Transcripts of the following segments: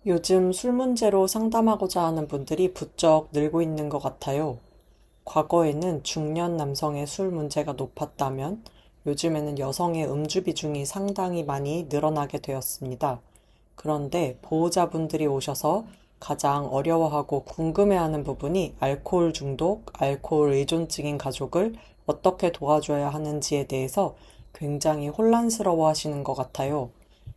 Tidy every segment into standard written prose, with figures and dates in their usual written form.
요즘 술 문제로 상담하고자 하는 분들이 부쩍 늘고 있는 것 같아요. 과거에는 중년 남성의 술 문제가 높았다면 요즘에는 여성의 음주 비중이 상당히 많이 늘어나게 되었습니다. 그런데 보호자분들이 오셔서 가장 어려워하고 궁금해하는 부분이 알코올 중독, 알코올 의존증인 가족을 어떻게 도와줘야 하는지에 대해서 굉장히 혼란스러워 하시는 것 같아요.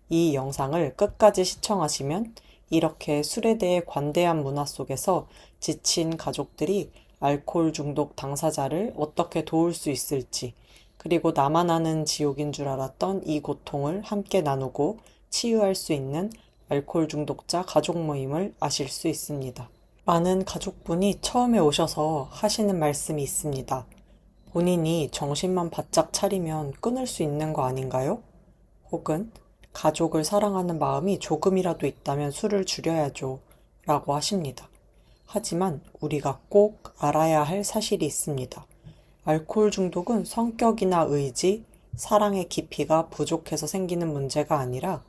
이 영상을 끝까지 시청하시면 이렇게 술에 대해 관대한 문화 속에서 지친 가족들이 알코올 중독 당사자를 어떻게 도울 수 있을지, 그리고 나만 아는 지옥인 줄 알았던 이 고통을 함께 나누고 치유할 수 있는 알코올 중독자 가족 모임을 아실 수 있습니다. 많은 가족분이 처음에 오셔서 하시는 말씀이 있습니다. 본인이 정신만 바짝 차리면 끊을 수 있는 거 아닌가요? 혹은 가족을 사랑하는 마음이 조금이라도 있다면 술을 줄여야죠. 라고 하십니다. 하지만 우리가 꼭 알아야 할 사실이 있습니다. 알코올 중독은 성격이나 의지, 사랑의 깊이가 부족해서 생기는 문제가 아니라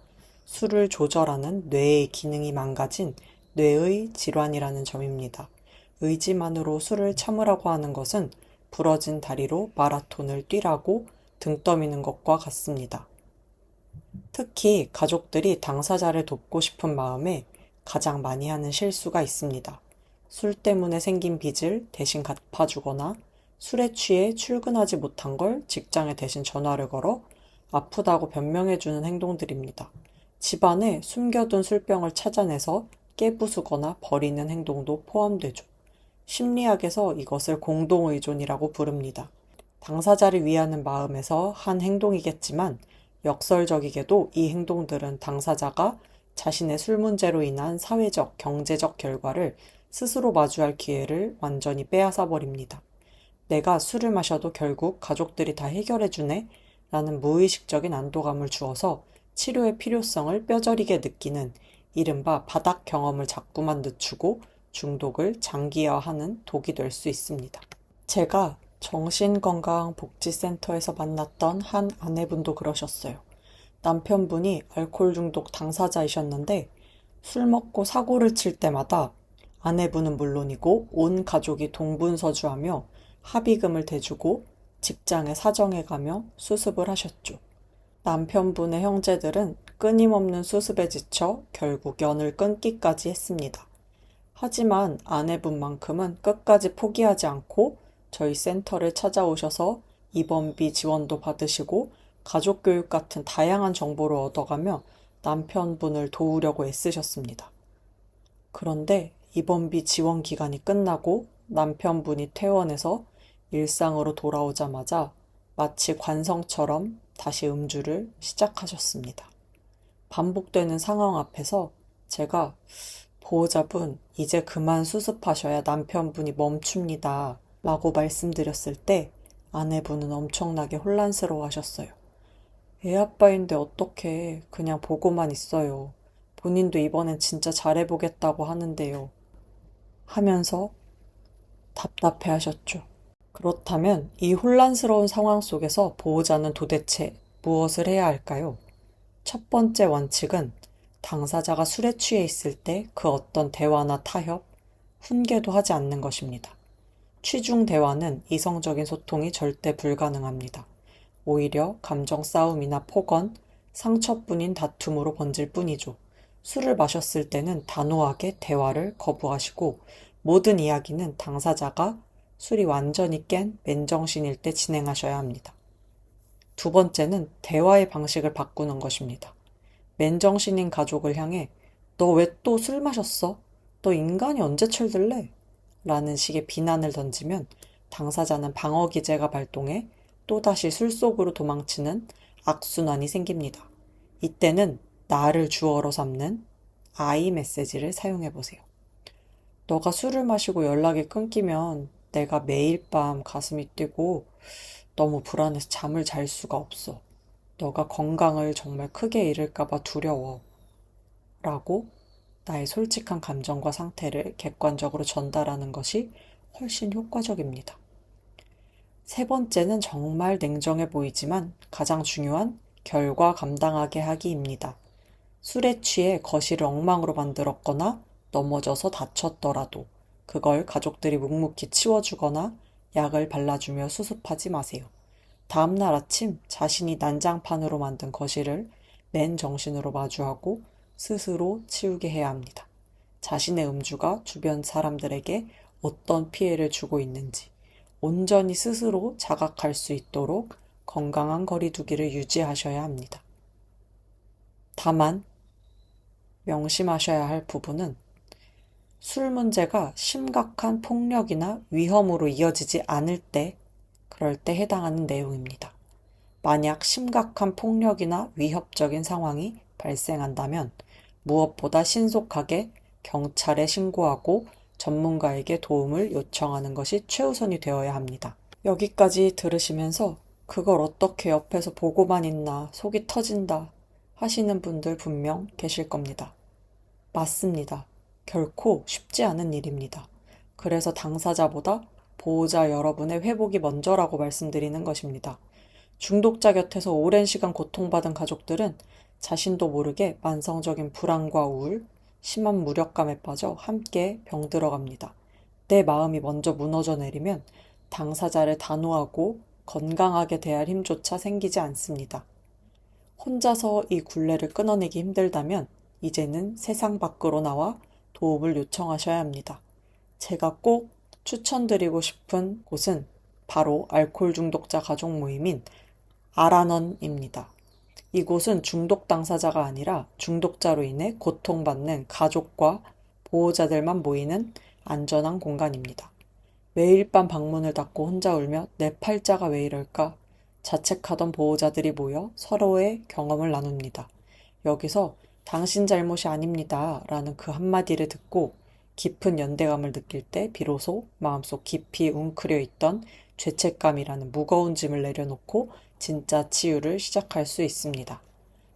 술을 조절하는 뇌의 기능이 망가진 뇌의 질환이라는 점입니다. 의지만으로 술을 참으라고 하는 것은 부러진 다리로 마라톤을 뛰라고 등 떠미는 것과 같습니다. 특히 가족들이 당사자를 돕고 싶은 마음에 가장 많이 하는 실수가 있습니다. 술 때문에 생긴 빚을 대신 갚아주거나 술에 취해 출근하지 못한 걸 직장에 대신 전화를 걸어 아프다고 변명해주는 행동들입니다. 집안에 숨겨둔 술병을 찾아내서 깨부수거나 버리는 행동도 포함되죠. 심리학에서 이것을 공동의존이라고 부릅니다. 당사자를 위하는 마음에서 한 행동이겠지만 역설적이게도 이 행동들은 당사자가 자신의 술 문제로 인한 사회적, 경제적 결과를 스스로 마주할 기회를 완전히 빼앗아 버립니다. 내가 술을 마셔도 결국 가족들이 다 해결해주네? 라는 무의식적인 안도감을 주어서 치료의 필요성을 뼈저리게 느끼는 이른바 바닥 경험을 자꾸만 늦추고 중독을 장기화하는 독이 될 수 있습니다. 제가 정신건강복지센터에서 만났던 한 아내분도 그러셨어요. 남편분이 알코올 중독 당사자이셨는데 술 먹고 사고를 칠 때마다 아내분은 물론이고 온 가족이 동분서주하며 합의금을 대주고 직장에 사정해 가며 수습을 하셨죠. 남편분의 형제들은 끊임없는 수습에 지쳐 결국 연을 끊기까지 했습니다. 하지만 아내분만큼은 끝까지 포기하지 않고 저희 센터를 찾아오셔서 입원비 지원도 받으시고 가족교육 같은 다양한 정보를 얻어가며 남편분을 도우려고 애쓰셨습니다. 그런데 입원비 지원 기간이 끝나고 남편분이 퇴원해서 일상으로 돌아오자마자 마치 관성처럼 다시 음주를 시작하셨습니다. 반복되는 상황 앞에서 제가 보호자분, 이제 그만 수습하셔야 남편분이 멈춥니다. 라고 말씀드렸을 때 아내분은 엄청나게 혼란스러워 하셨어요. 애 아빠인데 어떻게 그냥 보고만 있어요. 본인도 이번엔 진짜 잘해보겠다고 하는데요. 하면서 답답해 하셨죠. 그렇다면 이 혼란스러운 상황 속에서 보호자는 도대체 무엇을 해야 할까요? 첫 번째 원칙은 당사자가 술에 취해 있을 때 그 어떤 대화나 타협, 훈계도 하지 않는 것입니다. 취중 대화는 이성적인 소통이 절대 불가능합니다. 오히려 감정 싸움이나 폭언, 상처뿐인 다툼으로 번질 뿐이죠. 술을 마셨을 때는 단호하게 대화를 거부하시고 모든 이야기는 당사자가 술이 완전히 깬 맨정신일 때 진행하셔야 합니다. 두 번째는 대화의 방식을 바꾸는 것입니다. 맨정신인 가족을 향해 너 왜 또 술 마셨어? 너 인간이 언제 철들래? 라는 식의 비난을 던지면 당사자는 방어 기제가 발동해 또다시 술 속으로 도망치는 악순환이 생깁니다. 이때는 나를 주어로 삼는 I 메시지를 사용해 보세요. 너가 술을 마시고 연락이 끊기면 내가 매일 밤 가슴이 뛰고 너무 불안해서 잠을 잘 수가 없어. 너가 건강을 정말 크게 잃을까봐 두려워. 라고 나의 솔직한 감정과 상태를 객관적으로 전달하는 것이 훨씬 효과적입니다. 세 번째는 정말 냉정해 보이지만 가장 중요한 결과 감당하게 하기입니다. 술에 취해 거실을 엉망으로 만들었거나 넘어져서 다쳤더라도 그걸 가족들이 묵묵히 치워주거나 약을 발라주며 수습하지 마세요. 다음날 아침 자신이 난장판으로 만든 거실을 맨 정신으로 마주하고 스스로 치우게 해야 합니다. 자신의 음주가 주변 사람들에게 어떤 피해를 주고 있는지 온전히 스스로 자각할 수 있도록 건강한 거리두기를 유지하셔야 합니다. 다만 명심하셔야 할 부분은 술 문제가 심각한 폭력이나 위험으로 이어지지 않을 때, 그럴 때 해당하는 내용입니다. 만약 심각한 폭력이나 위협적인 상황이 발생한다면 무엇보다 신속하게 경찰에 신고하고 전문가에게 도움을 요청하는 것이 최우선이 되어야 합니다. 여기까지 들으시면서 그걸 어떻게 옆에서 보고만 있나 속이 터진다 하시는 분들 분명 계실 겁니다. 맞습니다. 결코 쉽지 않은 일입니다. 그래서 당사자보다 보호자 여러분의 회복이 먼저라고 말씀드리는 것입니다. 중독자 곁에서 오랜 시간 고통받은 가족들은 자신도 모르게 만성적인 불안과 우울, 심한 무력감에 빠져 함께 병들어갑니다. 내 마음이 먼저 무너져 내리면 당사자를 단호하고 건강하게 대할 힘조차 생기지 않습니다. 혼자서 이 굴레를 끊어내기 힘들다면 이제는 세상 밖으로 나와 도움을 요청하셔야 합니다. 제가 꼭 추천드리고 싶은 곳은 바로 알코올 중독자 가족 모임인 아라넌입니다. 이곳은 중독 당사자가 아니라 중독자로 인해 고통받는 가족과 보호자들만 모이는 안전한 공간입니다. 매일 밤 방문을 닫고 혼자 울며 내 팔자가 왜 이럴까 자책하던 보호자들이 모여 서로의 경험을 나눕니다. 여기서 당신 잘못이 아닙니다 라는 그 한마디를 듣고 깊은 연대감을 느낄 때 비로소 마음속 깊이 웅크려 있던 죄책감이라는 무거운 짐을 내려놓고 진짜 치유를 시작할 수 있습니다.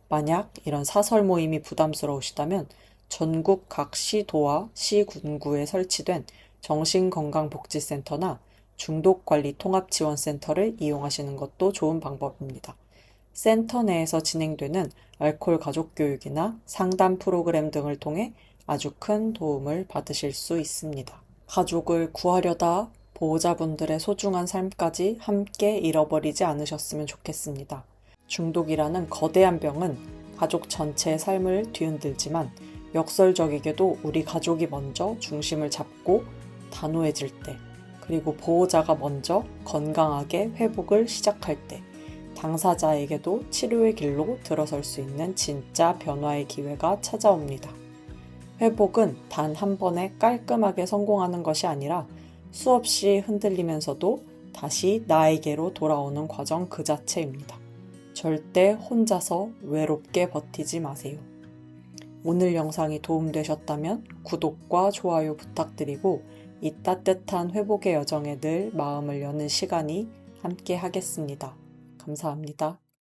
만약 이런 사설 모임이 부담스러우시다면 전국 각 시도와 시군구에 설치된 정신건강복지센터나 중독관리통합지원센터를 이용하시는 것도 좋은 방법입니다. 센터 내에서 진행되는 알코올 가족교육이나 상담 프로그램 등을 통해 아주 큰 도움을 받으실 수 있습니다. 가족을 구하려다 보호자분들의 소중한 삶까지 함께 잃어버리지 않으셨으면 좋겠습니다. 중독이라는 거대한 병은 가족 전체의 삶을 뒤흔들지만 역설적이게도 우리 가족이 먼저 중심을 잡고 단호해질 때, 그리고 보호자가 먼저 건강하게 회복을 시작할 때 당사자에게도 치료의 길로 들어설 수 있는 진짜 변화의 기회가 찾아옵니다. 회복은 단 한 번에 깔끔하게 성공하는 것이 아니라 수없이 흔들리면서도 다시 나에게로 돌아오는 과정 그 자체입니다. 절대 혼자서 외롭게 버티지 마세요. 오늘 영상이 도움되셨다면 구독과 좋아요 부탁드리고 이 따뜻한 회복의 여정에 늘 마음을 여는 시간이 함께 하겠습니다. 감사합니다.